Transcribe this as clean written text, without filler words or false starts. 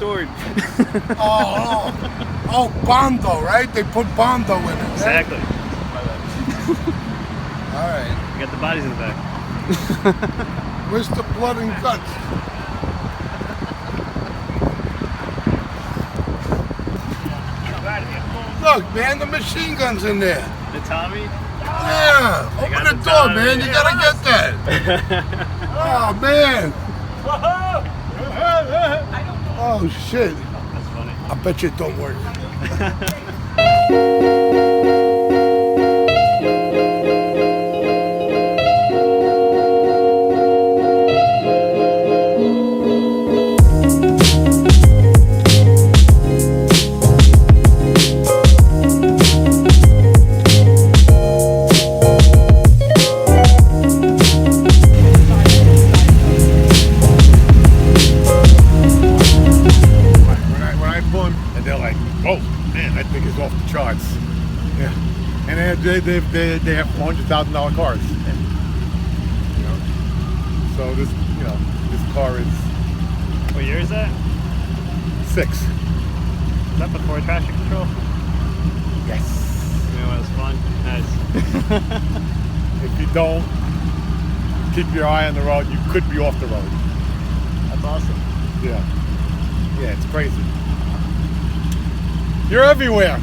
sword. Oh, Bondo, right? They put Bondo in it. Right? Exactly. All right. You got the bodies in the back. Where's the blood and guts? Look, man, the machine gun's in there. The Tommy? Yeah, open the door, man. You gotta get that. Oh, man. Oh, shit. That's funny. I bet you it don't work. Off the charts, yeah, and they have $400,000 cars, you know. So this car is. What year is that? 6. Is that before traction control? Yes. You know what was fun? Nice. If you don't keep your eye on the road, you could be off the road. That's awesome. Yeah, it's crazy. You're everywhere.